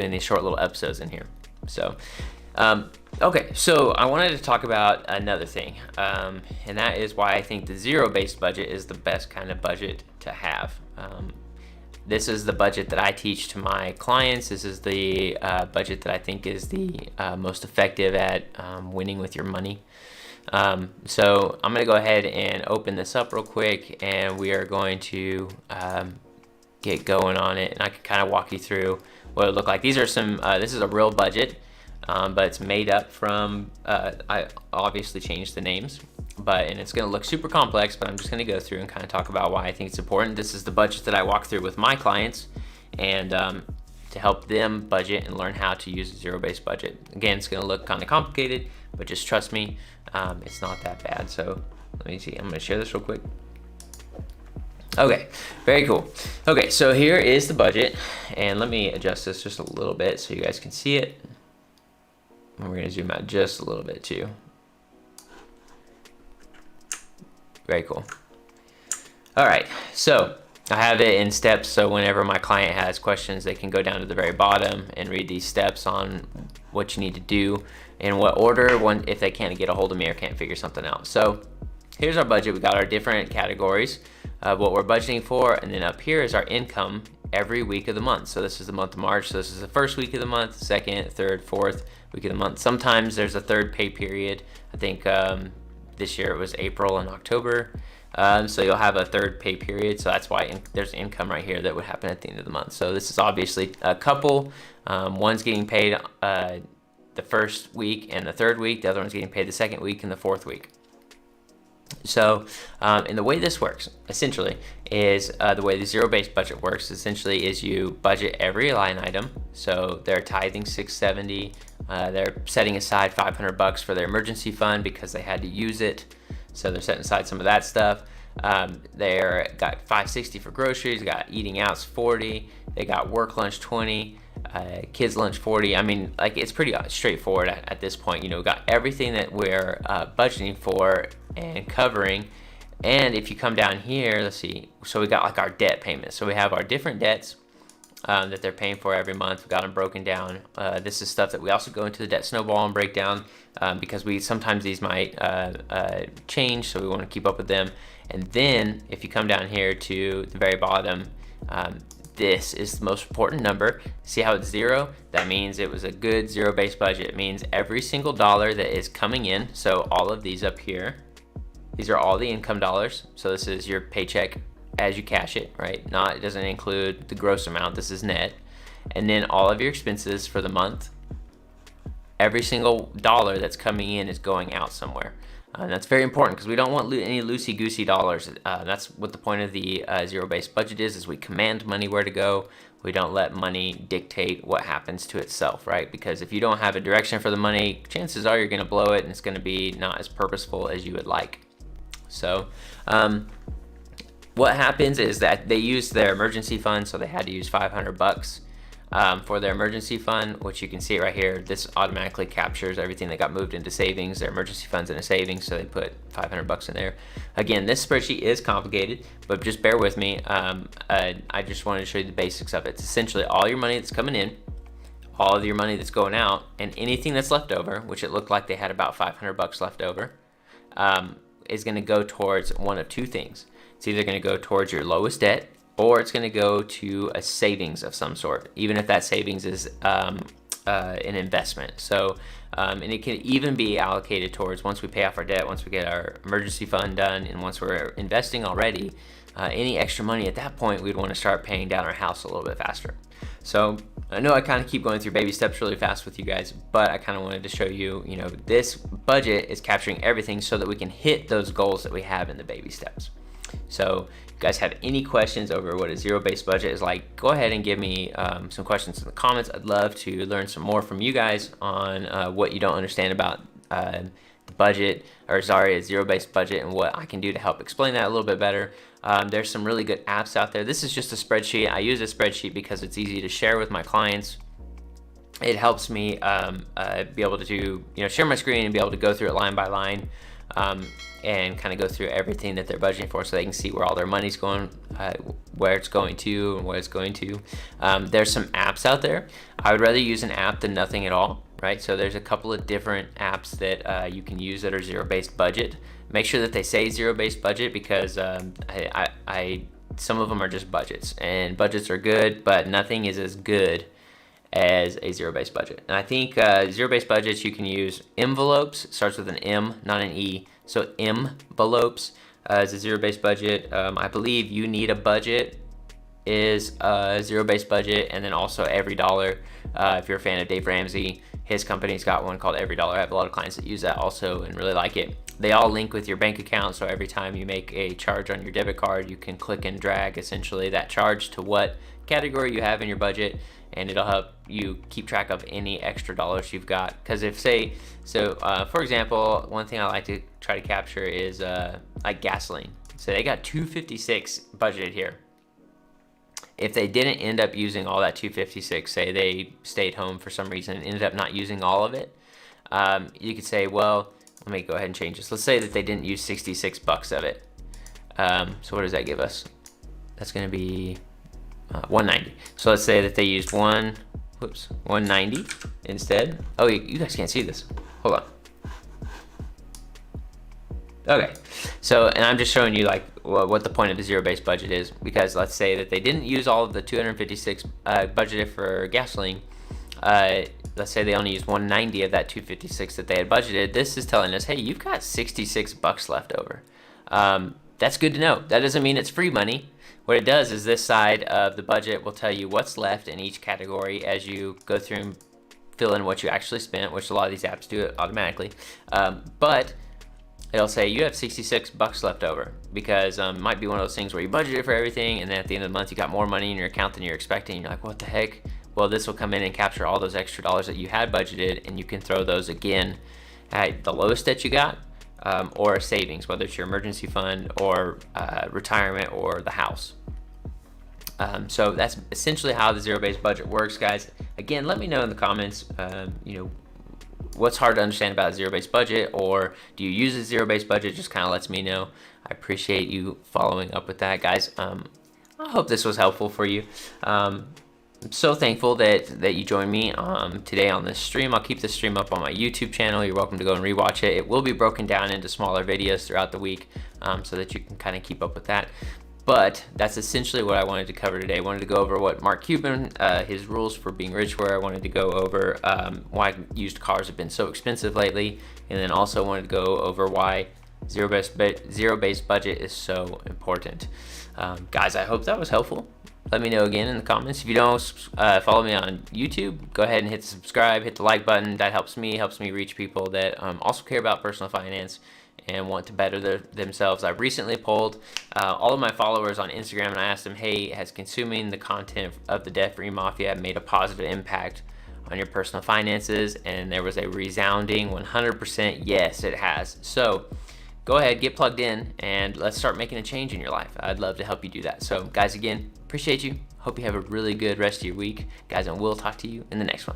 doing these short little episodes in here. So, okay, so I wanted to talk about another thing, and that is why I think the zero-based budget is the best kind of budget to have. This is the budget that I teach to my clients. This is the budget that I think is the most effective at winning with your money. So I'm going to go ahead and open this up real quick, and we are going to get going on it, and I can kind of walk you through what it look like. These are some, this is a real budget, but it's made up from, I obviously changed the names, and it's going to look super complex, but I'm just going to go through and kind of talk about why I think it's important. This is the budget that I walk through with my clients, and to help them budget and learn how to use a zero-based budget. Again, it's going to look kind of complicated, but just trust me, it's not that bad. So let me see, I'm going to share this real quick. Okay, very cool. Okay, so here is the budget, and let me adjust this just a little bit so you guys can see it. And we're going to zoom out just a little bit too. Very cool. All right, so I have it in steps, so whenever my client has questions, they can go down to the very bottom and read these steps on what you need to do, in what order, if they can't get a hold of me or can't figure something out. So here's our budget. We got our different categories of what we're budgeting for, and then up here is our income every week of the month. So this is the month of March, so this is the first week of the month, second, third, fourth week of the month. Sometimes there's a third pay period. I think this year it was April and October. So you'll have a third pay period, so that's why there's income right here that would happen at the end of the month. So this is obviously a couple. One's getting paid the first week and the third week. The other one's getting paid the second week and the fourth week. So, and the way this works, essentially, is the way the zero-based budget works, essentially, is you budget every line item. So they're tithing $670. They're setting aside $500 for their emergency fund because they had to use it. So they're setting aside some of that stuff. They're got $560 for groceries. Got eating out's $40. They got work lunch $20. Kids lunch $40. I mean, like, it's pretty straightforward at this point. You know, got everything that we're budgeting for and covering. And if you come down here, let's see. So we got like our debt payments. So we have our different debts that they're paying for every month. We've got them broken down. This is stuff that we also go into the debt snowball and break down because sometimes these might change, so we want to keep up with them. And then if you come down here to the very bottom, this is the most important number. See how it's zero? That means it was a good zero-based budget. It means every single dollar that is coming in, so all of these up here, these are all the income dollars. So this is your paycheck as you cash it, right? It doesn't include the gross amount. This is net. And then all of your expenses for the month. Every single dollar that's coming in is going out somewhere. And that's very important because we don't want any loosey-goosey dollars. That's what the point of the zero-based budget is we command money where to go. We don't let money dictate what happens to itself, right? Because if you don't have a direction for the money, chances are you're going to blow it and it's going to be not as purposeful as you would like. So what happens is that they use their emergency fund, so they had to use $500 for their emergency fund, which you can see right here. This automatically captures everything that got moved into savings. Their emergency fund's in a savings, so they put $500 in there. Again, this spreadsheet is complicated, but just bear with me. I just wanted to show you the basics of it. It's essentially all your money that's coming in, all of your money that's going out, and anything that's left over, which it looked like they had about $500 left over, is going to go towards one of two things. It's either going to go towards your lowest debt, or it's going to go to a savings of some sort, even if that savings is an investment. So, and it can even be allocated towards, once we pay off our debt, once we get our emergency fund done, and once we're investing already, any extra money at that point, we'd want to start paying down our house a little bit faster. So I know I kind of keep going through baby steps really fast with you guys, but I kind of wanted to show you, this budget is capturing everything so that we can hit those goals that we have in the baby steps. So if you guys have any questions over what a zero-based budget is like, go ahead and give me some questions in the comments. I'd love to learn some more from you guys on what you don't understand about the budget, a zero-based budget, and what I can do to help explain that a little bit better. There's some really good apps out there. This is just a spreadsheet. I use a spreadsheet because it's easy to share with my clients. It helps me be able to share my screen and be able to go through it line by line. and kind of go through everything that they're budgeting for, so they can see where all their money's going, where it's going to, and what it's going to. There's some apps out there. I would rather use an app than nothing at all, right? So there's a couple of different apps that you can use that are zero-based budget. Make sure that they say zero-based budget, because some of them are just budgets, and budgets are good, but nothing is as good as a zero-based budget. And I think zero-based budgets, you can use envelopes. It starts with an M, not an E. So envelopes is a zero-based budget. I believe You Need a Budget is a zero-based budget, and then also Every Dollar. If you're a fan of Dave Ramsey, his company's got one called Every Dollar. I have a lot of clients that use that also and really like it. They all link with your bank account, so every time you make a charge on your debit card, you can click and drag essentially that charge to what category you have in your budget, and it'll help you keep track of any extra dollars you've got. Because if for example, one thing I like to try to capture is like gasoline. So they got $2.56 budgeted here. If they didn't end up using all that $2.56, say they stayed home for some reason and ended up not using all of it, you could say, well, let me go ahead and change this. Let's say that they didn't use 66 bucks of it. So what does that give us? That's going to be 190. So let's say that they used 190 instead. Oh, you guys can't see this. Hold on. Okay, so, and I'm just showing you like what the point of the zero-based budget is, because let's say that they didn't use all of the 256 budgeted for gasoline. Let's say they only used 190 of that 256 that they had budgeted. This is telling us, hey, you've got 66 bucks left over. That's good to know. That doesn't mean it's free money. What it does is this side of the budget will tell you what's left in each category as you go through and fill in what you actually spent, which a lot of these apps do it automatically. But it'll say you have 66 bucks left over, because it might be one of those things where you budgeted for everything, and then at the end of the month you got more money in your account than you're expecting, and you're like, what the heck? Well, this will come in and capture all those extra dollars that you had budgeted, and you can throw those again at the lowest that you got, or a savings, whether it's your emergency fund or retirement or the house. So that's essentially how the zero-based budget works, guys. Again, let me know in the comments, what's hard to understand about a zero-based budget, or do you use a zero-based budget? Just kind of lets me know. I appreciate you following up with that, guys. I hope this was helpful for you. I'm so thankful that you joined me today on this stream. I'll keep this stream up on my YouTube channel. You're welcome to go and rewatch it. It will be broken down into smaller videos throughout the week, so that you can kind of keep up with that. But that's essentially what I wanted to cover today. I wanted to go over what Mark Cuban, his rules for being rich were. I wanted to go over why used cars have been so expensive lately, and then also wanted to go over why zero-based budget is so important. Guys, I hope that was helpful. Let me know again in the comments. If you don't follow me on YouTube, go ahead and hit the subscribe, hit the like button. That helps me reach people that also care about personal finance and want to better themselves. I've recently polled all of my followers on Instagram, and I asked them, hey, has consuming the content of the Debt Free Mafia made a positive impact on your personal finances? And there was a resounding 100% yes, it has. So go ahead, get plugged in, and let's start making a change in your life. I'd love to help you do that. So guys, again, appreciate you. Hope you have a really good rest of your week, guys, and we'll talk to you in the next one.